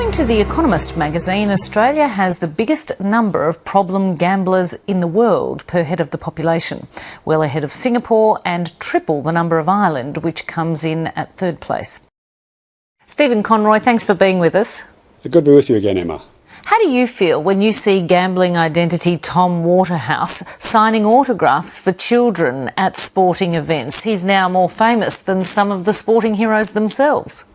According to The Economist magazine, Australia has the biggest number of problem gamblers in the world per head of the population, well ahead of Singapore and triple the number of Ireland, which comes in at third place. Stephen Conroy, thanks for being with us. Good to be with you again, Emma. How do you feel when you see gambling identity Tom Waterhouse signing autographs for children at sporting events? He's now more famous than some of the sporting heroes themselves.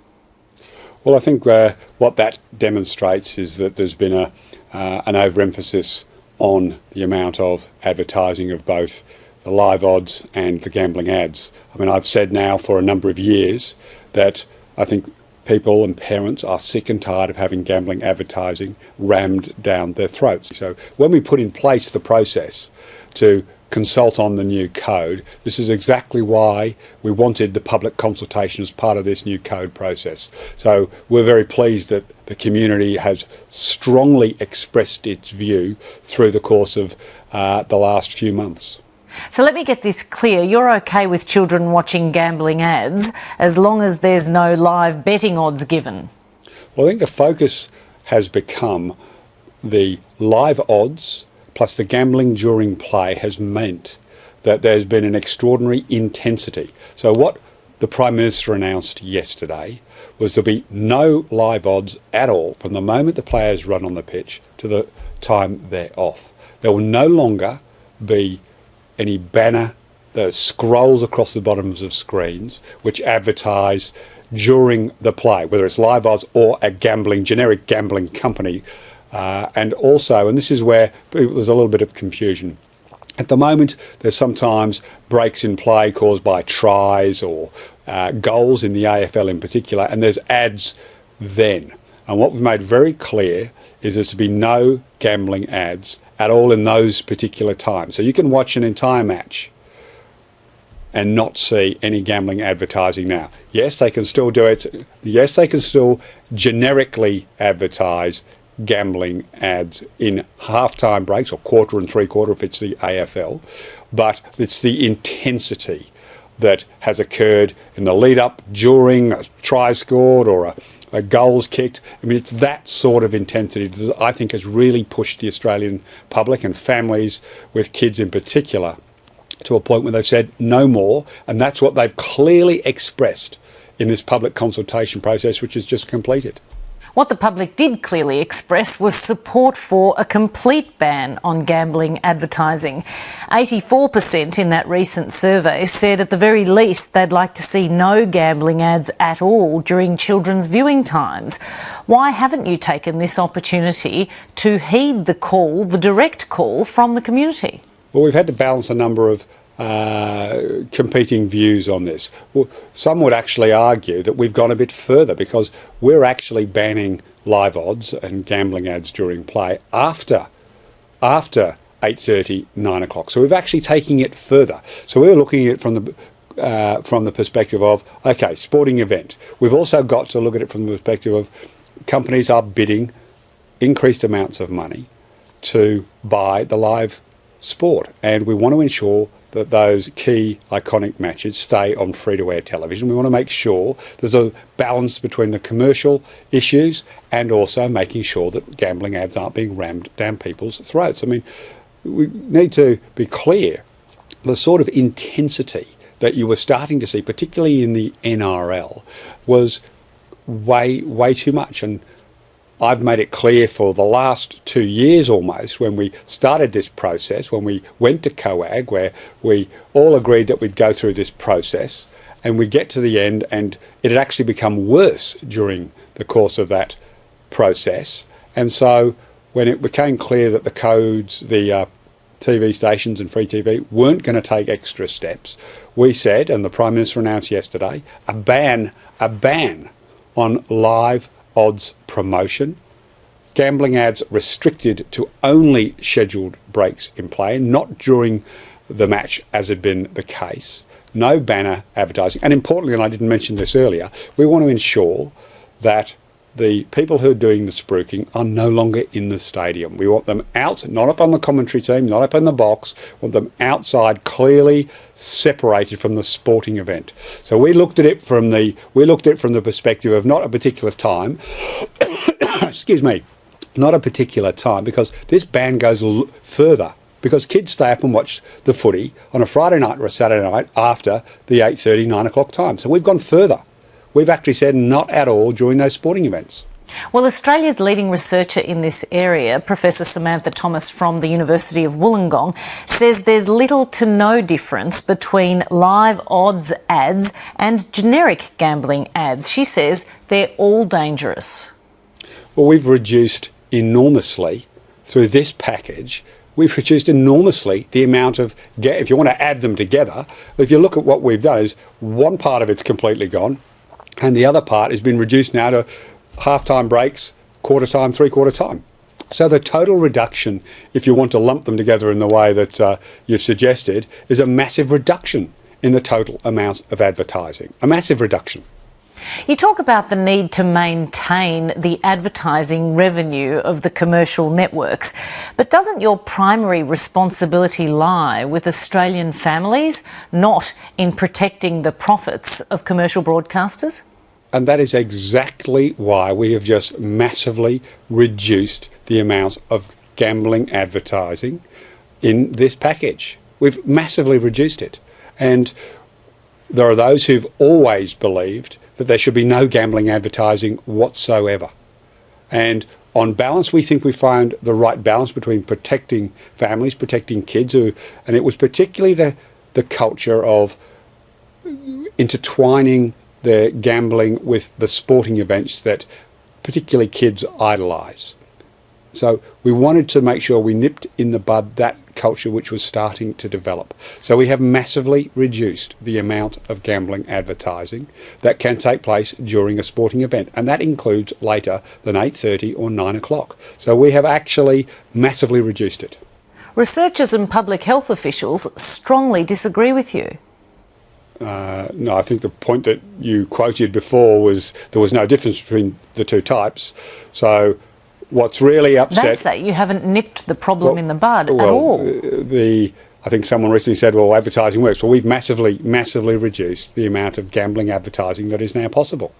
Well, I think what that demonstrates is that there's been an overemphasis on the amount of advertising of both the live odds and the gambling ads. I mean, I've said now for a number of years that I think people and parents are sick and tired of having gambling advertising rammed down their throats. So when we put in place the process to consult on the new code, this is exactly why we wanted the public consultation as part of this new code process. So we're very pleased that the community has strongly expressed its view through the course of the last few months. So let me get this clear. You're okay with children watching gambling ads as long as there's no live betting odds given? Well, I think the focus has become the live odds plus the gambling during play has meant that there's been an extraordinary intensity. So what the Prime Minister announced yesterday was there'll be no live odds at all from the moment the players run on the pitch to the time they're off. There will no longer be any banner that scrolls across the bottoms of screens which advertise during the play, whether it's live odds or a generic gambling company. And also, and this is where there's a little bit of confusion, at the moment there's sometimes breaks in play caused by tries or goals in the AFL in particular, and there's ads then. And what we've made very clear is there's to be no gambling ads at all in those particular times. So you can watch an entire match and not see any gambling advertising now. Yes, they can still do it. Yes, they can still generically advertise gambling ads in half-time breaks or quarter and three-quarter if it's the AFL. But it's the intensity that has occurred in the lead-up, during a try scored or a goals kicked. I mean, it's that sort of intensity that I think has really pushed the Australian public and families with kids in particular to a point where they've said no more, and that's what they've clearly expressed in this public consultation process which is just completed. What the public did clearly express was support for a complete ban on gambling advertising. 84% in that recent survey said at the very least they'd like to see no gambling ads at all during children's viewing times. Why haven't you taken this opportunity to heed the call, the direct call from the community? Well, we've had to balance a number of competing views on this. Well, some would actually argue that we've gone a bit further because we're actually banning live odds and gambling ads during play after 8:30, 9 o'clock. So we've actually taken it further. So we're looking at it from the perspective of, okay, sporting event. We've also got to look at it from the perspective of companies are bidding increased amounts of money to buy the live sport, and we want to ensure that those key iconic matches stay on free-to-air television. We want to make sure there's a balance between the commercial issues and also making sure that gambling ads aren't being rammed down people's throats. I mean, we need to be clear, the sort of intensity that you were starting to see, particularly in the NRL, was way too much. And I've made it clear for the last 2 years almost, when we started this process, when we went to COAG, where we all agreed that we'd go through this process, and we get to the end and it had actually become worse during the course of that process. And so when it became clear that the codes, the TV stations and free TV weren't going to take extra steps, we said, and the Prime Minister announced yesterday, a ban on live odds promotion, gambling ads restricted to only scheduled breaks in play, not during the match as had been the case, no banner advertising. And importantly, and I didn't mention this earlier, we want to ensure that the people who are doing the spruiking are no longer in the stadium. We want them out, not up on the commentary team, not up in the box. We want them outside, clearly separated from the sporting event. So we looked at it from the perspective of not a particular time. Excuse me, not a particular time, because this ban goes further. Because kids stay up and watch the footy on a Friday night or a Saturday night after the 8:30, 9 o'clock time. So we've gone further. We've actually said not at all during those sporting events. Well, Australia's leading researcher in this area, Professor Samantha Thomas from the University of Wollongong, says there's little to no difference between live odds ads and generic gambling ads. She says they're all dangerous. Well, we've reduced enormously through this package. We've reduced enormously the amount of, if you want to add them together, if you look at what we've done, is one part of it's completely gone, and the other part has been reduced now to half-time breaks, quarter time, three-quarter time. So the total reduction, if you want to lump them together in the way that you've suggested, is a massive reduction in the total amount of advertising. A massive reduction. You talk about the need to maintain the advertising revenue of the commercial networks, but doesn't your primary responsibility lie with Australian families, not in protecting the profits of commercial broadcasters? And that is exactly why we have just massively reduced the amount of gambling advertising in this package. We've massively reduced it. And there are those who've always believed that there should be no gambling advertising whatsoever. And on balance, we think we found the right balance between protecting families, protecting kids, and it was particularly the culture of intertwining the gambling with the sporting events that particularly kids idolise. So we wanted to make sure we nipped in the bud that culture which was starting to develop. So we have massively reduced the amount of gambling advertising that can take place during a sporting event, and that includes later than 8:30 or 9 o'clock. So we have actually massively reduced it. Researchers and public health officials strongly disagree with you. No, I think the point that you quoted before was there was no difference between the two types. So what's really upset... They say you haven't nipped the problem in the bud at all. I think someone recently said, well, advertising works. Well, we've massively reduced the amount of gambling advertising that is now possible.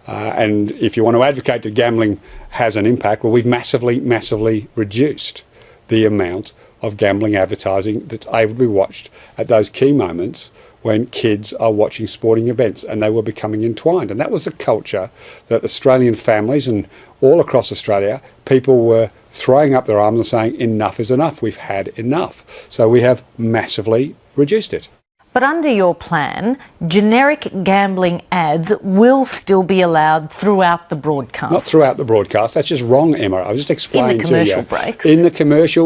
And if you want to advocate that gambling has an impact, well, we've massively reduced the amount of gambling advertising that's able to be watched at those key moments when kids are watching sporting events, and they were becoming entwined. And that was the culture that Australian families and all across Australia, people were throwing up their arms and saying, enough is enough, we've had enough. So we have massively reduced it. But under your plan, generic gambling ads will still be allowed throughout the broadcast. Not throughout the broadcast. That's just wrong, Emma. I was just explaining to you. In the commercial breaks?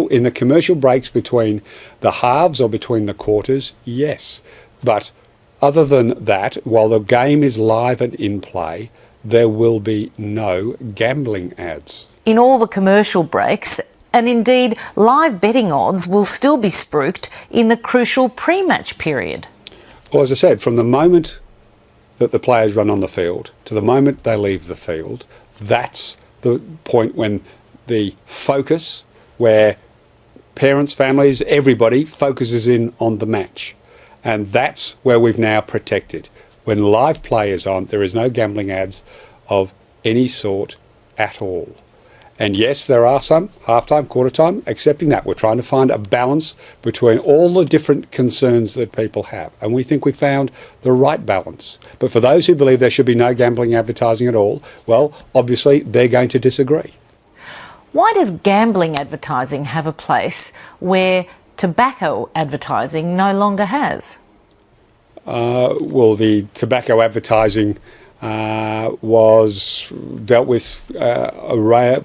In the commercial breaks between the halves or between the quarters, yes. But other than that, while the game is live and in play, there will be no gambling ads. In all the commercial breaks, and indeed live betting odds will still be spruiked in the crucial pre-match period. Well, as I said, from the moment that the players run on the field to the moment they leave the field, that's the point when the focus, where parents, families, everybody focuses in on the match. And that's where we've now protected. When live play is on, there is no gambling ads of any sort at all. And yes, there are some, half-time, quarter-time, accepting that. We're trying to find a balance between all the different concerns that people have. And we think we found the right balance. But for those who believe there should be no gambling advertising at all, well, obviously they're going to disagree. Why does gambling advertising have a place where tobacco advertising no longer has? Well, the tobacco advertising was dealt with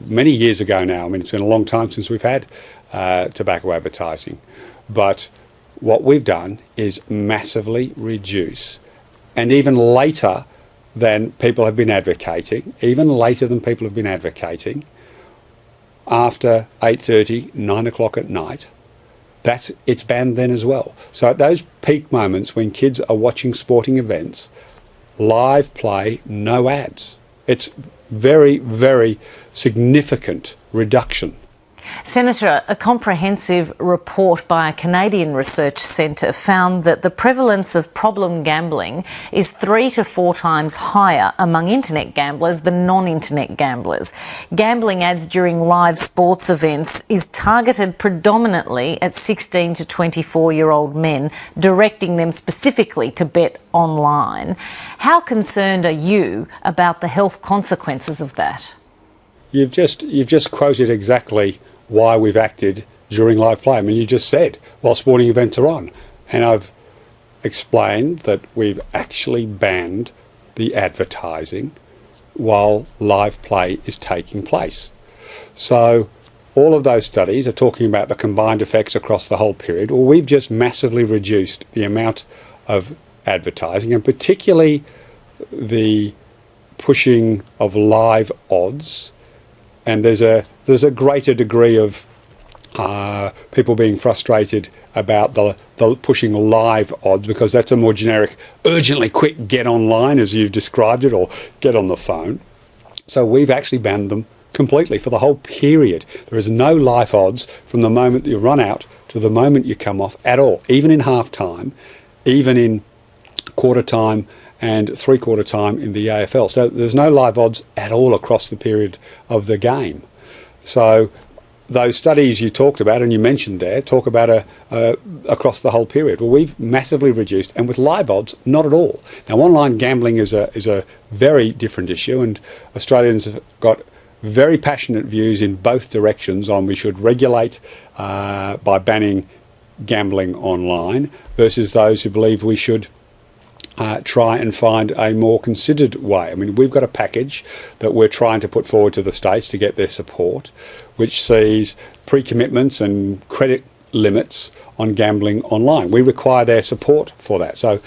many years ago now. I mean, it's been a long time since we've had tobacco advertising. But what we've done is massively reduce, and even later than people have been advocating, after 8:30, 9 o'clock at night, it's banned then as well. So at those peak moments when kids are watching sporting events, live play, no ads. It's very, very significant reduction. Senator, a comprehensive report by a Canadian research centre found that the prevalence of problem gambling is 3 to 4 times higher among internet gamblers than non-internet gamblers. Gambling ads during live sports events is targeted predominantly at 16 to 24-year-old men, directing them specifically to bet online. How concerned are you about the health consequences of that? You've just quoted exactly why we've acted during live play. I mean, you just said while sporting events are on, and I've explained that we've actually banned the advertising while live play is taking place. So all of those studies are talking about the combined effects across the whole period. Well, we've just massively reduced the amount of advertising, and particularly the pushing of live odds. And there's a greater degree of people being frustrated about the pushing live odds, because that's a more generic, urgently quick get online, as you've described it, or get on the phone. So we've actually banned them completely for the whole period. There is no live odds from the moment you run out to the moment you come off at all, even in half time, even in quarter time and three-quarter time in the AFL. So there's no live odds at all across the period of the game. So those studies you talked about and you mentioned there talk about across the whole period. Well, we've massively reduced, and with live odds, not at all. Now, online gambling is a very different issue, and Australians have got very passionate views in both directions on we should regulate by banning gambling online versus those who believe we should try and find a more considered way. I mean, we've got a package that we're trying to put forward to the states to get their support, which sees pre-commitments and credit limits on gambling online. We require their support for that. So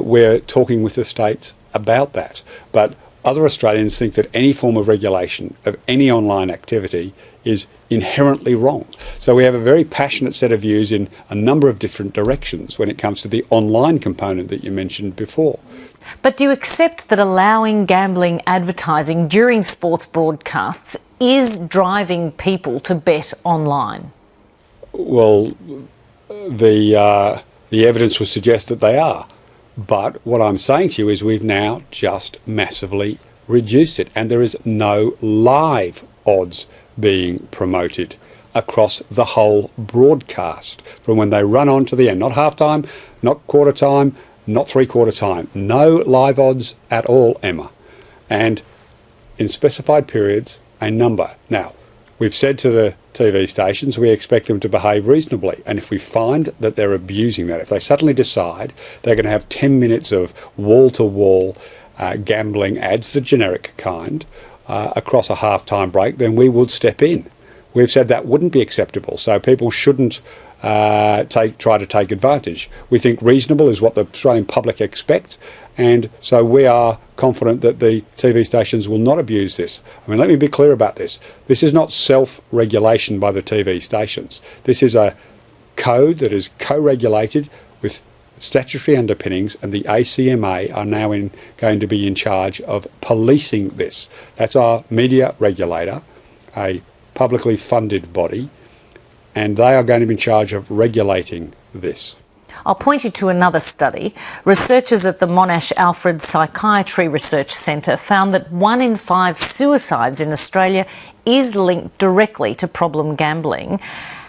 we're talking with the states about that. But other Australians think that any form of regulation of any online activity is inherently wrong. So we have a very passionate set of views in a number of different directions when it comes to the online component that you mentioned before. But do you accept that allowing gambling advertising during sports broadcasts is driving people to bet online? Well, the evidence would suggest that they are. But what I'm saying to you is we've now just massively reduced it, and there is no live odds being promoted across the whole broadcast from when they run on to the end. Not half time, not quarter time, not three-quarter time. No live odds at all, Emma. And in specified periods, a number. Now, we've said to the TV stations we expect them to behave reasonably, and if we find that they're abusing that, if they suddenly decide they're going to have 10 minutes of wall-to-wall gambling ads, the generic kind, across a half-time break, then we would step in. We've said that wouldn't be acceptable, so people shouldn't try to take advantage. We think reasonable is what the Australian public expect, and so we are confident that the TV stations will not abuse this. I mean, let me be clear about this. This is not self-regulation by the TV stations. This is a code that is co-regulated with statutory underpinnings, and the ACMA are now going to be in charge of policing this. That's our media regulator, a publicly funded body, and they are going to be in charge of regulating this. I'll point you to another study. Researchers at the Monash Alfred Psychiatry Research Centre found that 1 in 5 suicides in Australia is linked directly to problem gambling.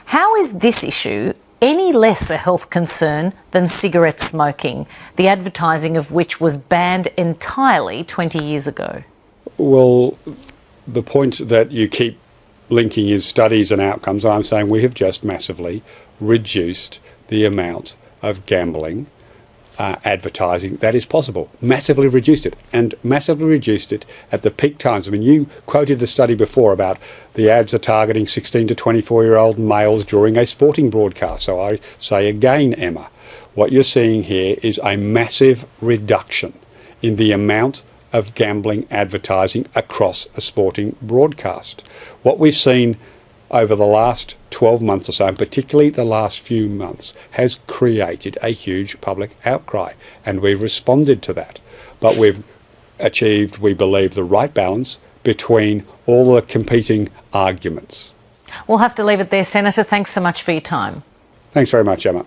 How is this issue any less a health concern than cigarette smoking, the advertising of which was banned entirely 20 years ago? Well, the point that you keep linking is studies and outcomes. I'm saying we have just massively reduced the amount of gambling advertising that is possible. Massively reduced it, and massively reduced it at the peak times. I mean, you quoted the study before about the ads are targeting 16 to 24-year-old males during a sporting broadcast. So I say again, Emma, what you're seeing here is a massive reduction in the amount of gambling advertising across a sporting broadcast. What we've seen over the last 12 months or so, and particularly the last few months, has created a huge public outcry, and we've responded to that. But we've achieved, we believe, the right balance between all the competing arguments. We'll have to leave it there, Senator. Thanks so much for your time. Thanks very much, Emma.